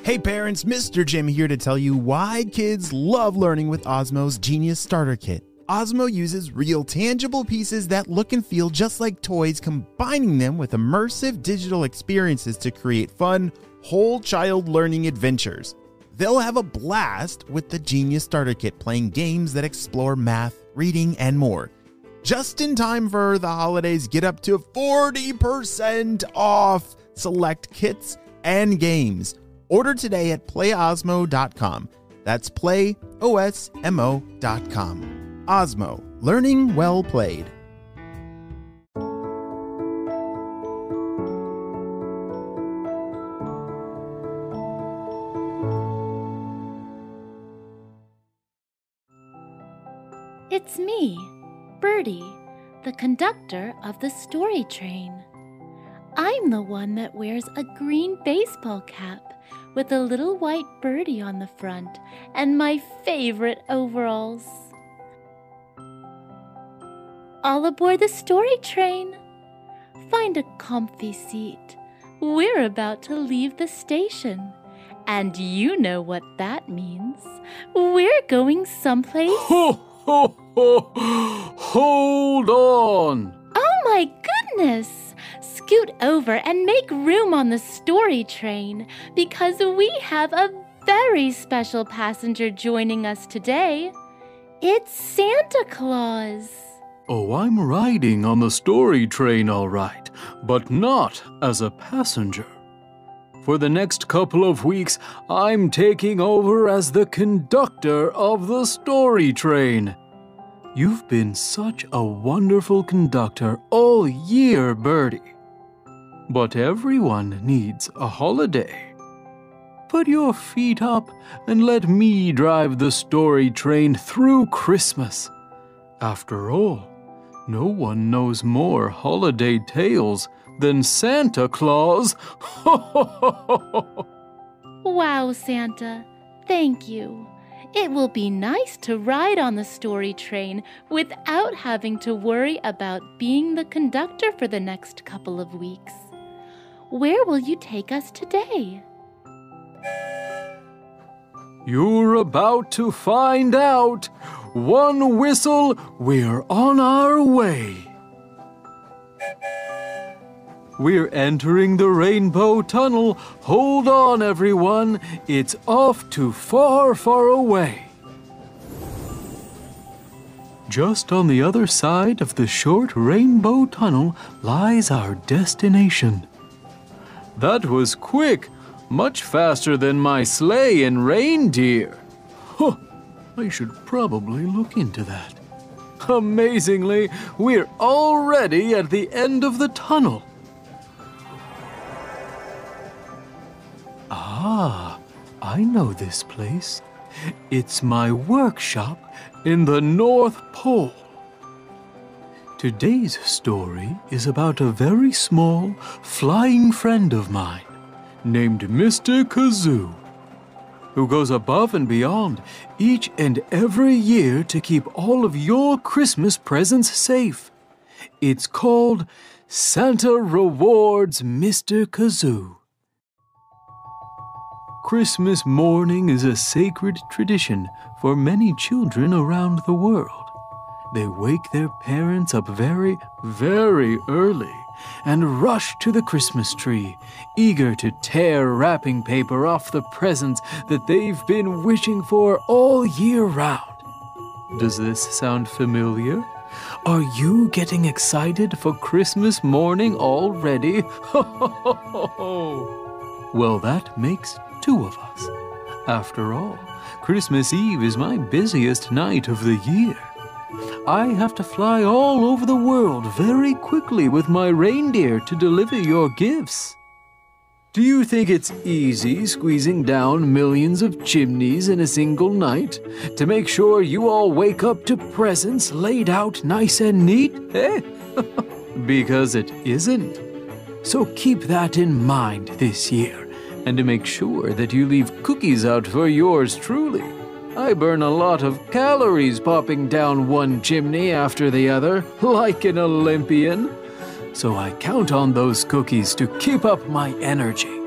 Hey parents, Mr. Jim here to tell you why kids love learning with Osmo's Genius Starter Kit. Osmo uses real tangible pieces that look and feel just like toys, combining them with immersive digital experiences to create fun, whole child learning adventures. They'll have a blast with the Genius Starter Kit, playing games that explore math, reading, and more. Just in time for the holidays, get up to 40% off select kits and games. Order today at playosmo.com. That's playosmo.com. Osmo, learning well played. It's me, Birdie, the conductor of the story train. I'm the one that wears a green baseball cap with a little white birdie on the front and my favorite overalls. All aboard the story train. Find a comfy seat. We're about to leave the station. And you know what that means. We're going someplace. Ho, ho, ho! Hold on! Oh my goodness! Scoot over and make room on the story train because we have a very special passenger joining us today. It's Santa Claus. Oh, I'm riding on the story train, all right, but not as a passenger. For the next couple of weeks, I'm taking over as the conductor of the story train. You've been such a wonderful conductor all year, Birdie. But everyone needs a holiday. Put your feet up and let me drive the story train through Christmas. After all, no one knows more holiday tales than Santa Claus. Wow, Santa, thank you. It will be nice to ride on the story train without having to worry about being the conductor for the next couple of weeks. Where will you take us today? You're about to find out. One whistle, we're on our way. We're entering the Rainbow Tunnel. Hold on, everyone. It's off to far, far away. Just on the other side of the short Rainbow Tunnel lies our destination. That was quick, much faster than my sleigh and reindeer. Huh, I should probably look into that. Amazingly, we're already at the end of the tunnel. Ah, I know this place. It's my workshop in the North Pole. Today's story is about a very small, flying friend of mine named Mr. Kazoo, who goes above and beyond each and every year to keep all of your Christmas presents safe. It's called Santa Rewards Mr. Kazoo. Christmas morning is a sacred tradition for many children around the world. They wake their parents up very, very early and rush to the Christmas tree, eager to tear wrapping paper off the presents that they've been wishing for all year round. Does this sound familiar? Are you getting excited for Christmas morning already? Well, that makes two of us. After all, Christmas Eve is my busiest night of the year. I have to fly all over the world very quickly with my reindeer to deliver your gifts. Do you think it's easy squeezing down millions of chimneys in a single night to make sure you all wake up to presents laid out nice and neat, eh? Because it isn't. So keep that in mind this year, and to make sure that you leave cookies out for yours truly. I burn a lot of calories popping down one chimney after the other, like an Olympian. So I count on those cookies to keep up my energy.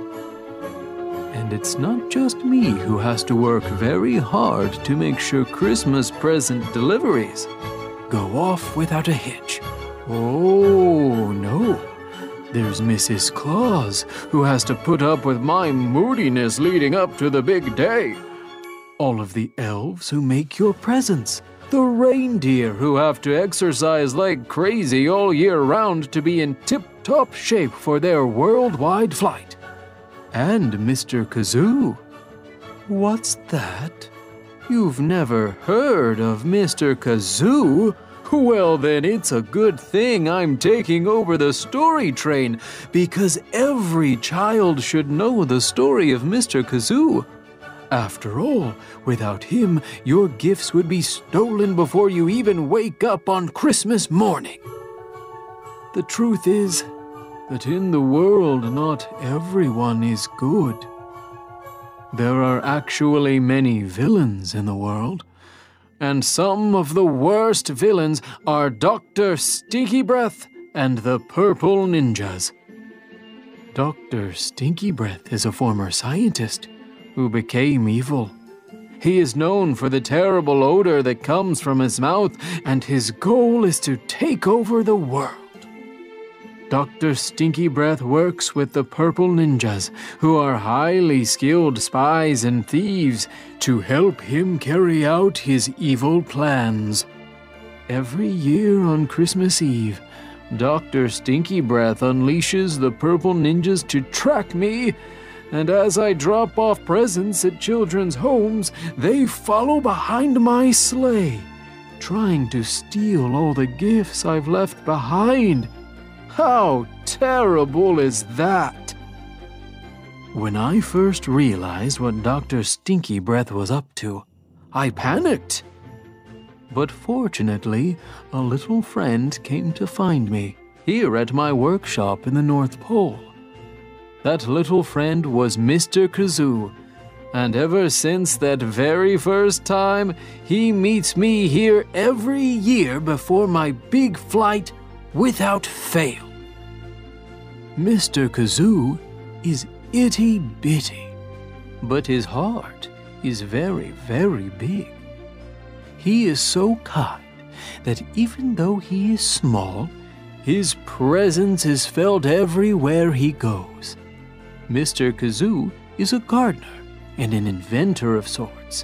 And it's not just me who has to work very hard to make sure Christmas present deliveries go off without a hitch. Oh, no. There's Mrs. Claus, who has to put up with my moodiness leading up to the big day. All of the elves who make your presents. The reindeer who have to exercise like crazy all year round to be in tip-top shape for their worldwide flight. And Mr. Kazoo. What's that? You've never heard of Mr. Kazoo? Well, then it's a good thing I'm taking over the story train, because every child should know the story of Mr. Kazoo. After all, without him, your gifts would be stolen before you even wake up on Christmas morning. The truth is that in the world, not everyone is good. There are actually many villains in the world, and some of the worst villains are Dr. Stinky Breath and the Purple Ninjas. Dr. Stinky Breath is a former scientist who became evil. He is known for the terrible odor that comes from his mouth, and his goal is to take over the world. Dr. Stinky Breath works with the Purple Ninjas, who are highly skilled spies and thieves, to help him carry out his evil plans. Every year on Christmas Eve, Dr. Stinky Breath unleashes the Purple Ninjas to track me, and as I drop off presents at children's homes, they follow behind my sleigh, trying to steal all the gifts I've left behind. How terrible is that? When I first realized what Dr. Stinky Breath was up to, I panicked. But fortunately, a little friend came to find me here at my workshop in the North Pole. That little friend was Mr. Kazoo, and ever since that very first time, he meets me here every year before my big flight without fail. Mr. Kazoo is itty-bitty, but his heart is very, very big. He is so kind that even though he is small, his presence is felt everywhere he goes. Mr. Kazoo is a gardener and an inventor of sorts.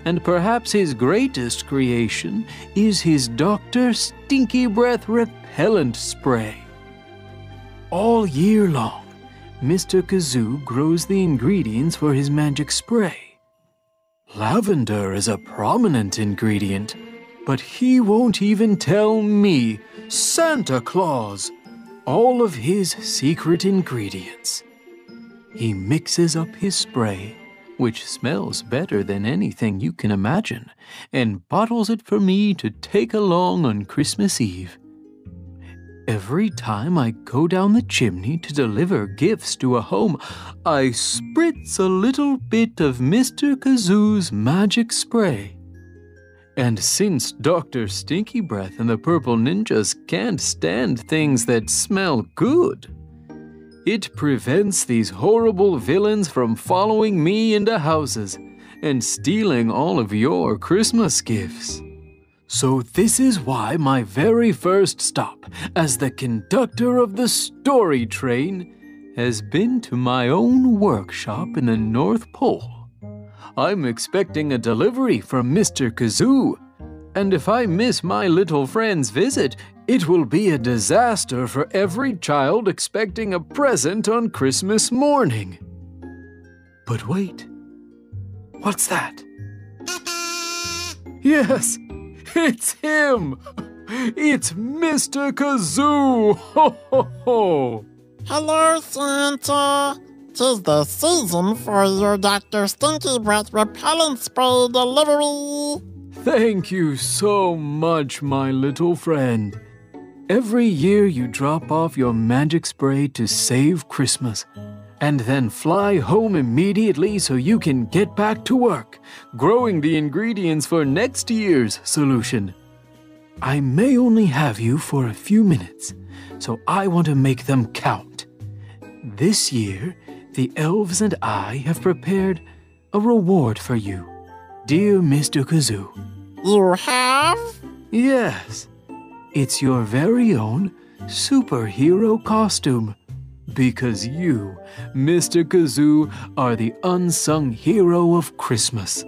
And perhaps his greatest creation is his Dr. Stinky Breath repellent spray. All year long, Mr. Kazoo grows the ingredients for his magic spray. Lavender is a prominent ingredient, but he won't even tell me, Santa Claus, all of his secret ingredients. He mixes up his spray, which smells better than anything you can imagine, and bottles it for me to take along on Christmas Eve. Every time I go down the chimney to deliver gifts to a home, I spritz a little bit of Mr. Kazoo's magic spray. And since Dr. Stinky Breath and the Purple Ninjas can't stand things that smell good, it prevents these horrible villains from following me into houses and stealing all of your Christmas gifts. So this is why my very first stop as the conductor of the story train has been to my own workshop in the North Pole. I'm expecting a delivery from Mr. Kazoo, and if I miss my little friend's visit, it will be a disaster for every child expecting a present on Christmas morning. But wait, what's that? Yes! It's him! It's Mr. Kazoo! Ho, ho, ho! Hello, Santa. 'Tis the season for your Dr. Stinky Breath repellent spray delivery. Thank you so much, my little friend. Every year you drop off your magic spray to save Christmas, and then fly home immediately so you can get back to work, growing the ingredients for next year's solution. I may only have you for a few minutes, so I want to make them count. This year, the elves and I have prepared a reward for you, dear Mr. Kazoo. You have? Yes, it's your very own superhero costume. Because you, Mr. Kazoo, are the unsung hero of Christmas.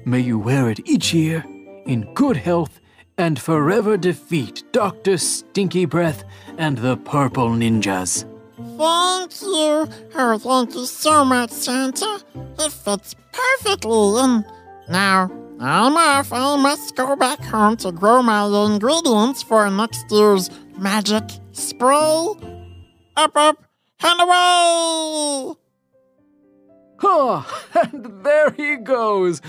May you wear it each year in good health and forever defeat Dr. Stinky Breath and the Purple Ninjas. Thank you. Oh, thank you so much, Santa. It fits perfectly in. Now, I'm off. I must go back home to grow my ingredients for next year's magic spray. Up, up, and away! Ah, and there he goes.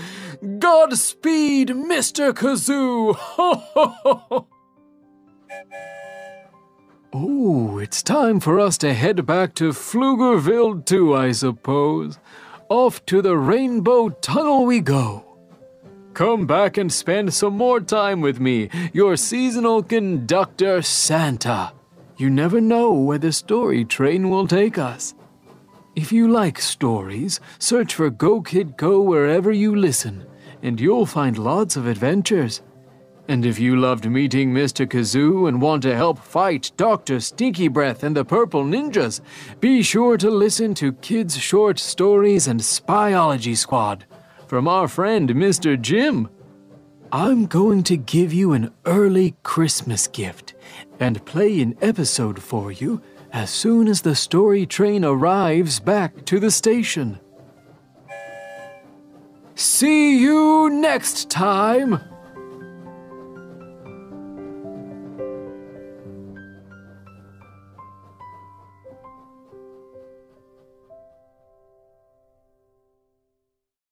Godspeed, Mr. Kazoo. Ho, ho, ho. Oh, it's time for us to head back to Pflugerville too, I suppose. Off to the Rainbow Tunnel we go. Come back and spend some more time with me, your seasonal conductor, Santa. You never know where the story train will take us. If you like stories, search for Go Kid Go wherever you listen, and you'll find lots of adventures. And if you loved meeting Mr. Kazoo and want to help fight Dr. Stinky Breath and the Purple Ninjas, be sure to listen to Kids Short Stories and Spyology Squad from our friend Mr. Jim. I'm going to give you an early Christmas gift and play an episode for you as soon as the story train arrives back to the station. See you next time!